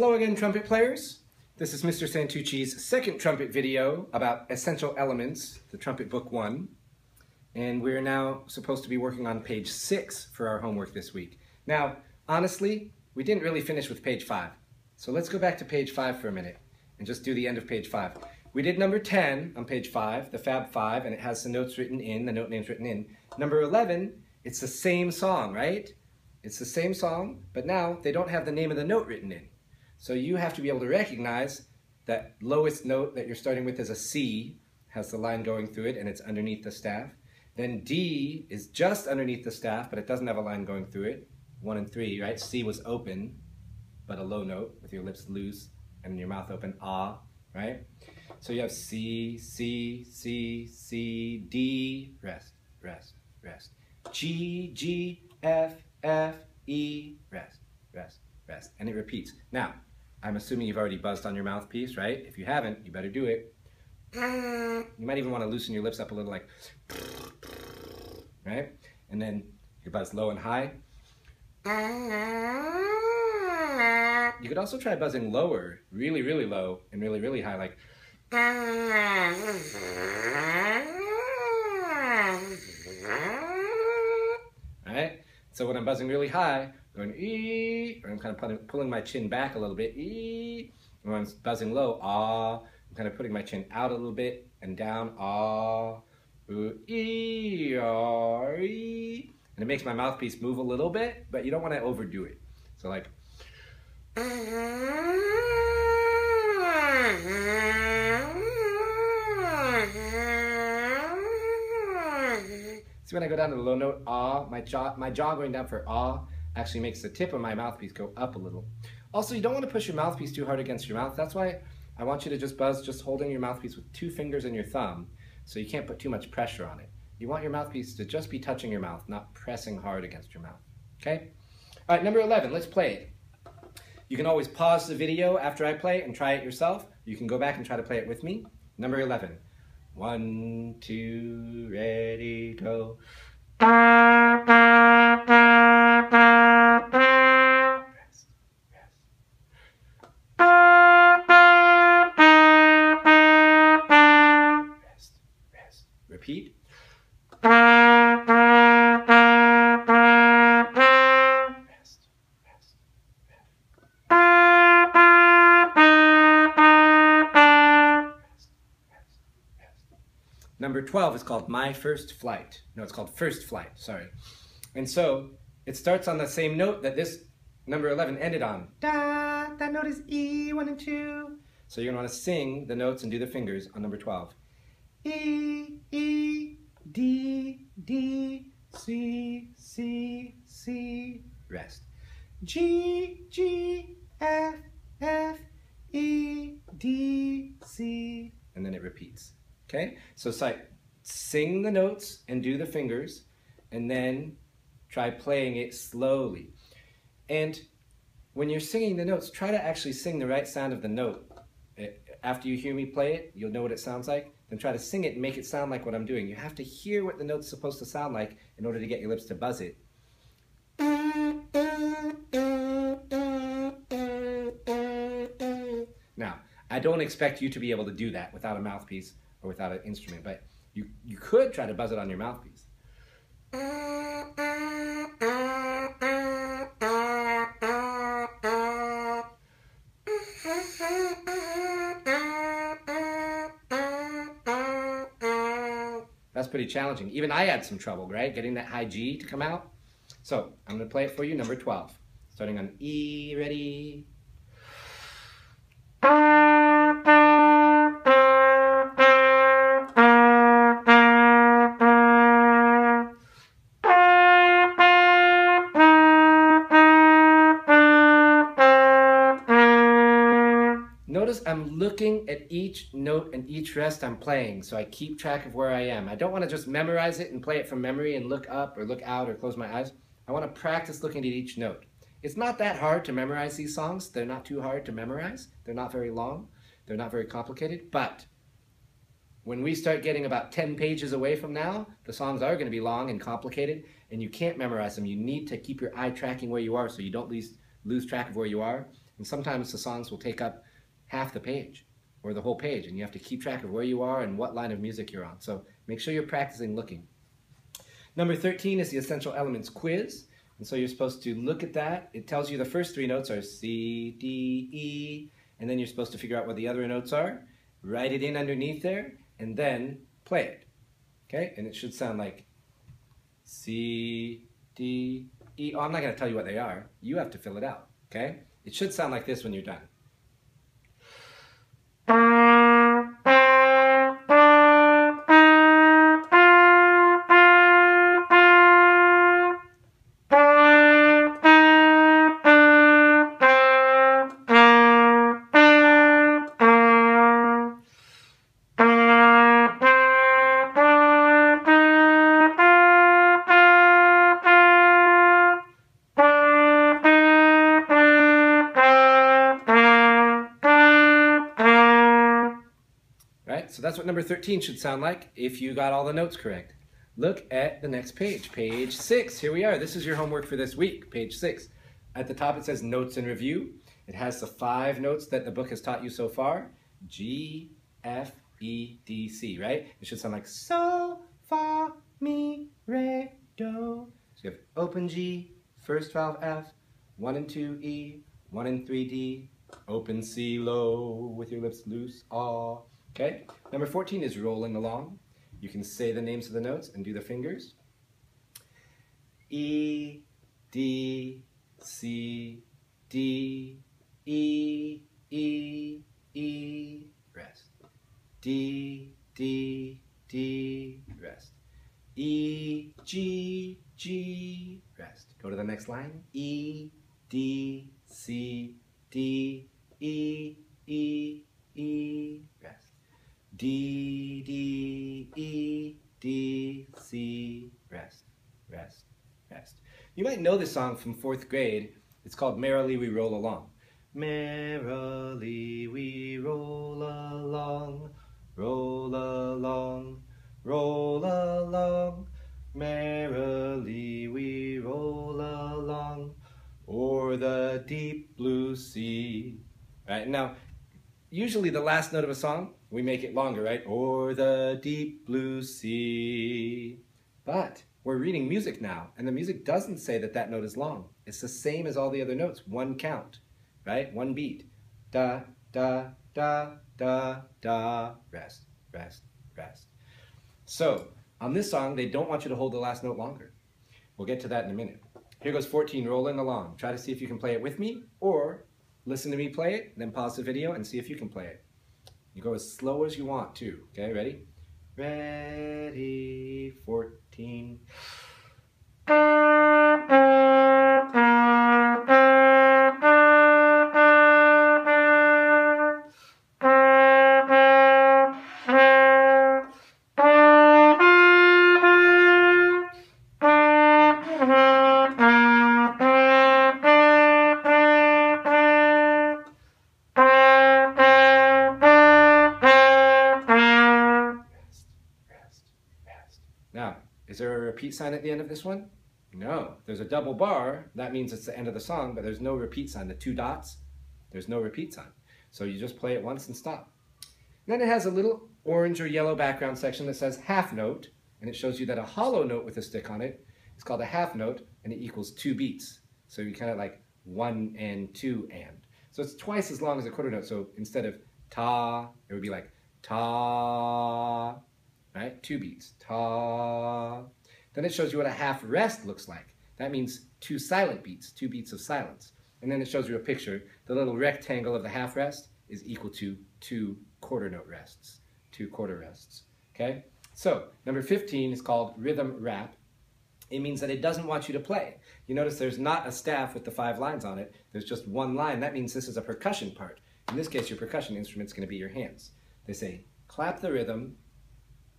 Hello again, trumpet players. This is Mr. Santucci's second trumpet video about Essential Elements, the Trumpet Book 1. And we're now supposed to be working on page 6 for our homework this week. Now, honestly, we didn't really finish with page 5. So let's go back to page 5 for a minute and just do the end of page 5. We did number 10 on page 5, the Fab 5, and it has the notes written in, the note names written in. Number 11, it's the same song, right? It's the same song, but now they don't have the name of the note written in. So you have to be able to recognize that lowest note that you're starting with is a C, has the line going through it, and it's underneath the staff. Then D is just underneath the staff, but it doesn't have a line going through it. 1 and 3, right? C was open, but a low note with your lips loose and your mouth open, ah, right? So you have C, C, C, C, D, rest, rest, rest. G, G, F, F, E, rest, rest, rest. And it repeats. Now, I'm assuming you've already buzzed on your mouthpiece, right? If you haven't, you better do it. You might even want to loosen your lips up a little, like, right? And then you buzz low and high. You could also try buzzing lower, really, really low, and really, really high, like. Right? So when I'm buzzing really high, going ee, or I'm kind of pulling my chin back a little bit, ee. And when I'm buzzing low, ah, I'm kind of putting my chin out a little bit and down, ah, ooh, ee, ah, ee. And it makes my mouthpiece move a little bit, but you don't want to overdo it. So like. See, when I go down to the low note, ah, my jaw going down for ah actually makes the tip of my mouthpiece go up a little. Also, you don't want to push your mouthpiece too hard against your mouth. That's why I want you to just buzz just holding your mouthpiece with 2 fingers and your thumb, so you can't put too much pressure on it. You want your mouthpiece to just be touching your mouth, not pressing hard against your mouth. Okay? All right, number 11, let's play it. You can always pause the video after I play and try it yourself. You can go back and try to play it with me. Number 11. 1, 2, ready, go. Rest, rest. Rest, rest. Repeat. Number 12 is called My First Flight. No, it's called First Flight, sorry. And so it starts on the same note that this number 11 ended on. Da, that note is E, 1 and 2. So you're gonna wanna sing the notes and do the fingers on number 12. E, E, D, D, C, C, C, rest. G, G, F, F, E, D, C, and then it repeats. Okay, so it's like sing the notes and do the fingers, and then try playing it slowly. And when you're singing the notes, try to actually sing the right sound of the note. After you hear me play it, you'll know what it sounds like. Then try to sing it and make it sound like what I'm doing. You have to hear what the note's supposed to sound like in order to get your lips to buzz it. Now, I don't expect you to be able to do that without a mouthpiece or without an instrument, but you could try to buzz it on your mouthpiece. That's pretty challenging. Even I had some trouble, right? Getting that high G to come out. So I'm gonna play it for you, number 12. Starting on E, ready? Notice I'm looking at each note and each rest I'm playing, so I keep track of where I am. I don't want to just memorize it and play it from memory and look up or look out or close my eyes. I want to practice looking at each note. It's not that hard to memorize these songs. They're not too hard to memorize. They're not very long. They're not very complicated. But when we start getting about 10 pages away from now, the songs are going to be long and complicated, and you can't memorize them. You need to keep your eye tracking where you are so you don't lose track of where you are. And sometimes the songs will take up half the page or the whole page, and you have to keep track of where you are and what line of music you're on. So make sure you're practicing looking. Number 13 is the Essential Elements quiz. And so you're supposed to look at that. It tells you the first three notes are C, D, E, and then you're supposed to figure out what the other notes are, write it in underneath there, and then play it. Okay? And it should sound like C, D, E. Oh, I'm not going to tell you what they are. You have to fill it out. Okay? It should sound like this when you're done. Right? So that's what number 13 should sound like if you got all the notes correct. Look at the next page, page 6. Here we are. This is your homework for this week, page 6. At the top it says Notes and Review. It has the 5 notes that the book has taught you so far. G, F, E, D, C, right? It should sound like So, Fa, Mi, Re, Do. So you have open G, first valve F, 1 and 2 E, 1 and 3 D, open C low with your lips loose, Ah. Okay, number 14 is rolling along. You can say the names of the notes and do the fingers. E, D, C, D, E, E, E, rest. D, D, D, rest. E, G, G, rest. Go to the next line. E, D, C, D, E, E, E, rest. D, D, E, D, C, rest, rest, rest. You might know this song from 4th grade. It's called Merrily We Roll Along. Merrily we roll along, roll along, roll along. Merrily we roll along, o'er the deep blue sea. Right, now, usually the last note of a song, we make it longer, right? O'er the deep blue sea. But we're reading music now, and the music doesn't say that that note is long. It's the same as all the other notes, one count, right? One beat. Da, da, da, da, da, rest, rest, rest. So, on this song, they don't want you to hold the last note longer. We'll get to that in a minute. Here goes 14, rolling along. Try to see if you can play it with me, or listen to me play it, then pause the video and see if you can play it. You go as slow as you want too. Okay, ready? Ready, 14. Now, is there a repeat sign at the end of this one? No. There's a double bar. That means it's the end of the song, but there's no repeat sign. The 2 dots, there's no repeat sign. So you just play it once and stop. And then it has a little orange or yellow background section that says half note, and it shows you that a hollow note with a stick on it is called a half note, and it equals 2 beats. So you kind of like 1 and 2 and. So it's twice as long as a quarter note. So instead of ta, it would be like ta. Right? 2 beats. Ta. Then it shows you what a half rest looks like. That means 2 silent beats, 2 beats of silence. And then it shows you a picture. The little rectangle of the half rest is equal to 2 quarter note rests. 2 quarter rests. Okay? So, number 15 is called rhythm rap. It means that it doesn't want you to play. You notice there's not a staff with the 5 lines on it. There's just 1 line. That means this is a percussion part. In this case, your percussion instrument's going to be your hands. They say, clap the rhythm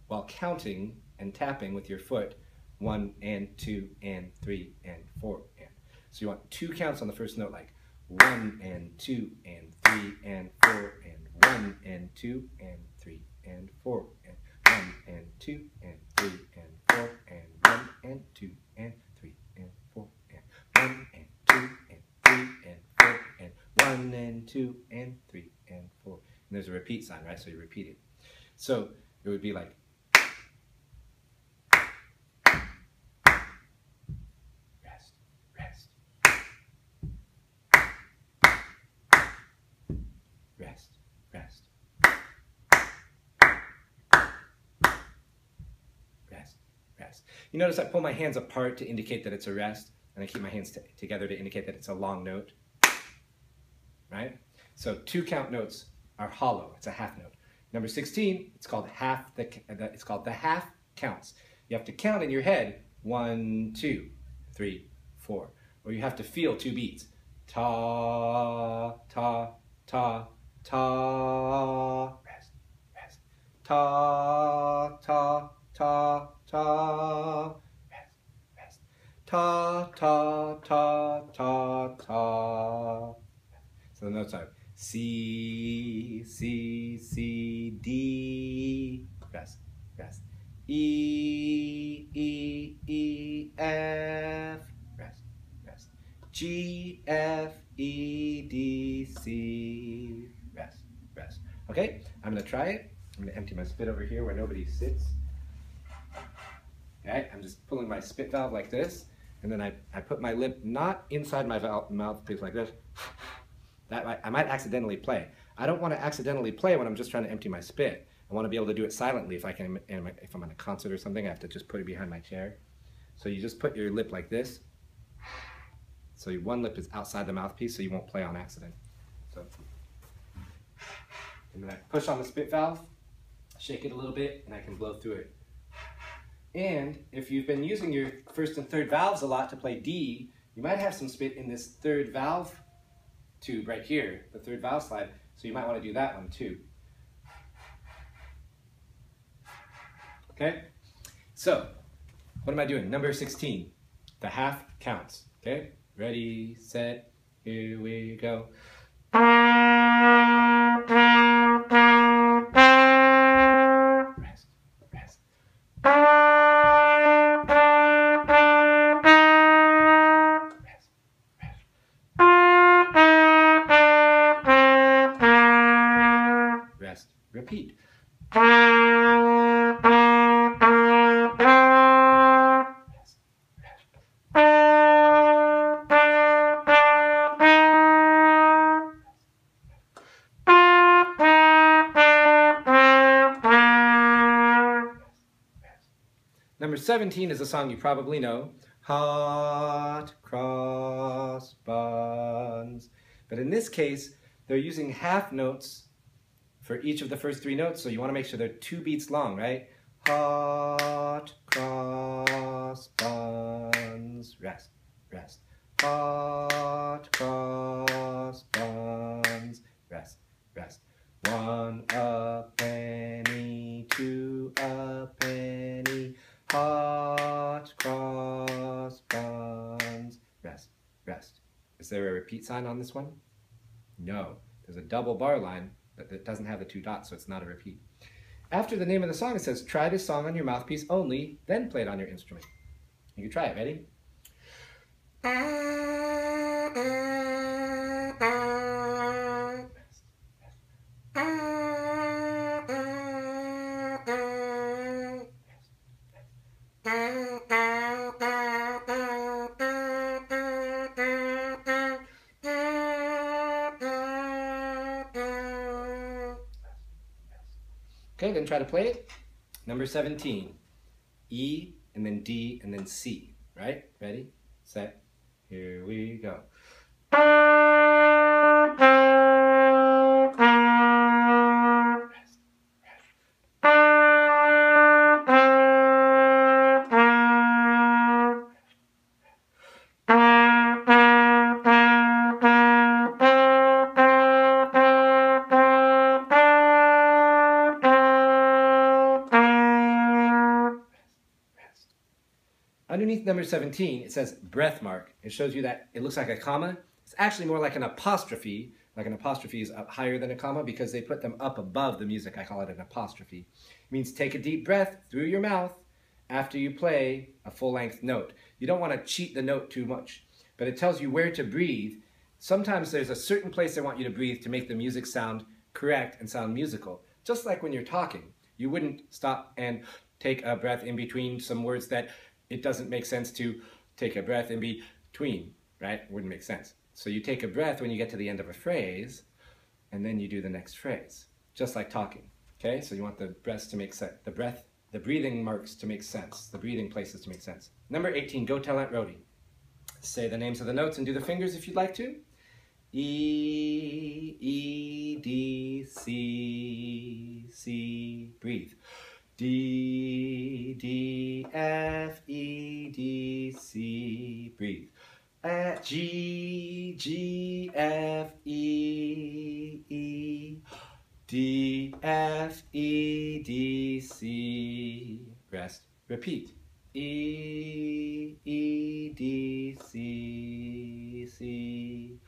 while counting and tapping with your foot 1 and 2 and 3 and 4 and. So you want 2 counts on the first note, like 1 and 2 and 3 and 4 and 1 and 2 and 3 and 4 and 1 and 2 and 3 and 4 and 1 and 2 and 3 and 4 and 1 and 2 and 3 and 4 and 1 2, and 3, and 4. And there's a repeat sign, right? So you repeat it. So it would be like rest, rest, rest, rest, rest, rest. You notice I pull my hands apart to indicate that it's a rest, and I keep my hands together to indicate that it's a long note, right? So 2 count notes are hollow. It's a half note. Number 16, it's called the half counts. You have to count in your head 1, 2, 3, 4, or you have to feel 2 beats. Ta, ta, ta, ta, rest, rest. Ta, ta, ta, ta, rest, rest. Ta, ta, ta, ta, ta. So the notes are C, C, C, D, rest, rest. E, E, E, F, rest, rest. G, F, E, D, C, rest, rest. Okay, I'm going to try it. I'm going to empty my spit over here where nobody sits. Okay, I'm just pulling my spit valve like this, and then I put my lip not inside my mouthpiece like this. I might accidentally play. I don't want to accidentally play when I'm just trying to empty my spit. I want to be able to do it silently if I'm in a concert or something. I have to just put it behind my chair. So you just put your lip like this. So one lip is outside the mouthpiece so you won't play on accident. So, and then I push on the spit valve, shake it a little bit, and I can blow through it. And if you've been using your first and third valves a lot to play D, you might have some spit in this third valve tube right here, the third valve slide, so you might want to do that one too. Okay, so what am I doing? Number 16, the half counts. Okay, ready, set, here we go. Rest, rest. Rest, repeat. Rest, rest. Number 17 is a song you probably know, Hot Cross Buns. But in this case, they're using half notes for each of the first 3 notes, so you want to make sure they're 2 beats long, right? Hot cross buns, rest, rest. Hot cross buns, rest, rest. 1 a penny, 2 a penny. Hot cross buns, rest, rest. Is there a repeat sign on this one? No. There's a double bar line, but it doesn't have the 2 dots, so it's not a repeat. After the name of the song, it says, try this song on your mouthpiece only, then play it on your instrument. You can try it. Ready? Okay, then try to play it. Number 17, E, and then D, and then C, right? Ready, set, here we go. Rest, rest. Underneath number 17, it says breath mark. It shows you that it looks like a comma. It's actually more like an apostrophe. Like an apostrophe is up higher than a comma because they put them up above the music. I call it an apostrophe. It means take a deep breath through your mouth after you play a full-length note. You don't want to cheat the note too much, but it tells you where to breathe Sometimes there's a certain place they want you to breathe to make the music sound correct and sound musical. Just like when you're talking. You wouldn't stop and take a breath in between some words that it doesn't make sense to take a breath in between, right? It wouldn't make sense. So you take a breath when you get to the end of a phrase, and then you do the next phrase, just like talking, okay? So you want the breaths to make sense, the breathing marks to make sense, the breathing places to make sense. Number 18, go tell Aunt Rhody. Say the names of the notes and do the fingers if you'd like to. E, E, D, C, C, breathe. D, D, F, E, D, C, breathe. G, G, F, E, E, D, F, E, D, C, rest, repeat. E, E, D, C, C,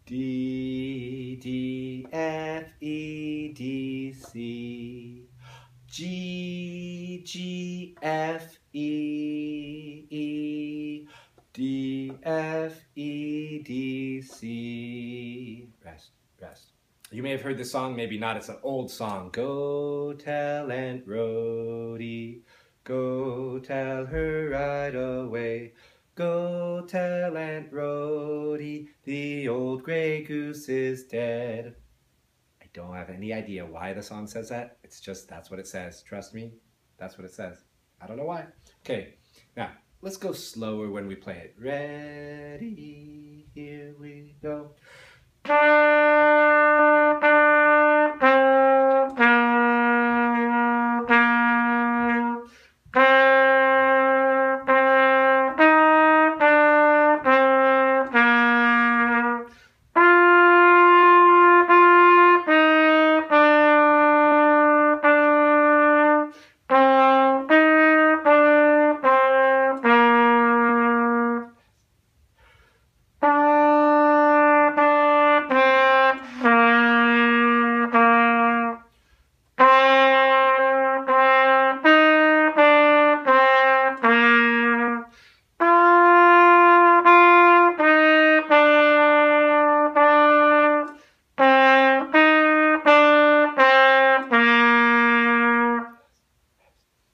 D, D, F, E, D, C, G, G, F, E, E, D, F, E, D, C, rest, rest. You may have heard this song, maybe not, it's an old song. Go tell Aunt Rhody, go tell her right away. Go tell Aunt Rhody, the old gray goose is dead. I don't have any idea why the song says that. It's just, that's what it says. Trust me, that's what it says. I don't know why. Okay, now, let's go slower when we play it. Ready, here we go.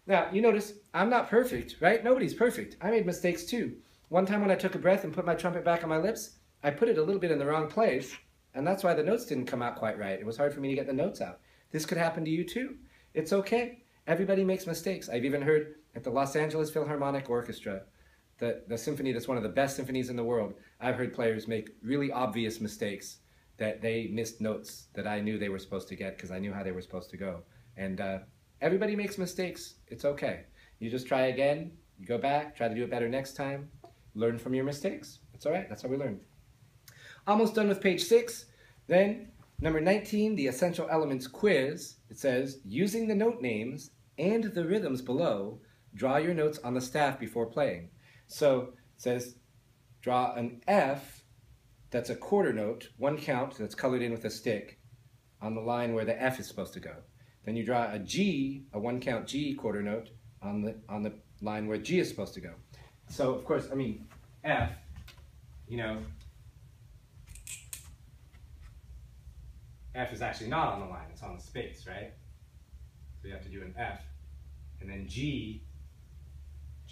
Now, you notice, I'm not perfect, right? Nobody's perfect. I made mistakes too. One time when I took a breath and put my trumpet back on my lips, I put it a little bit in the wrong place, and that's why the notes didn't come out quite right. It was hard for me to get the notes out. This could happen to you too. It's okay. Everybody makes mistakes. I've even heard at the Los Angeles Philharmonic Orchestra, the symphony that's one of the best symphonies in the world, I've heard players make really obvious mistakes that they missed notes that I knew they were supposed to get because I knew how they were supposed to go. And everybody makes mistakes. It's okay. You just try again, you go back, try to do it better next time, learn from your mistakes. It's all right, that's how we learn. Almost done with page 6. Then, number 19, the Essential Elements quiz. It says, using the note names and the rhythms below, draw your notes on the staff before playing. So, it says, draw an F, that's a quarter note, one count, that's colored in with a stick, on the line where the F is supposed to go. Then you draw a G, a one count G quarter note, on the line where G is supposed to go. So, of course, I mean, F, you know, F is actually not on the line, it's on the space, right? So you have to do an F. And then G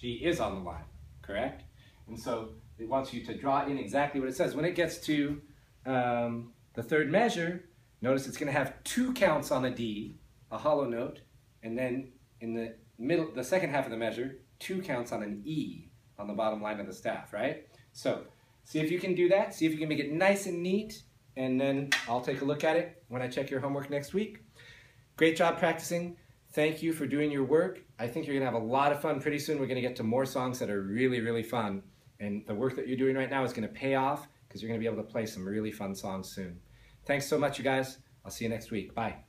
is on the line, correct? And so it wants you to draw in exactly what it says. When it gets to the third measure, notice it's going to have 2 counts on the D, a hollow note, and then in the middle, the second half of the measure, 2 counts on an E on the bottom line of the staff, right? So see if you can do that, see if you can make it nice and neat, and then I'll take a look at it when I check your homework next week. Great job practicing. Thank you for doing your work. I think you're going to have a lot of fun. Pretty soon we're going to get to more songs that are really, really fun. And the work that you're doing right now is going to pay off because you're going to be able to play some really fun songs soon. Thanks so much, you guys. I'll see you next week. Bye.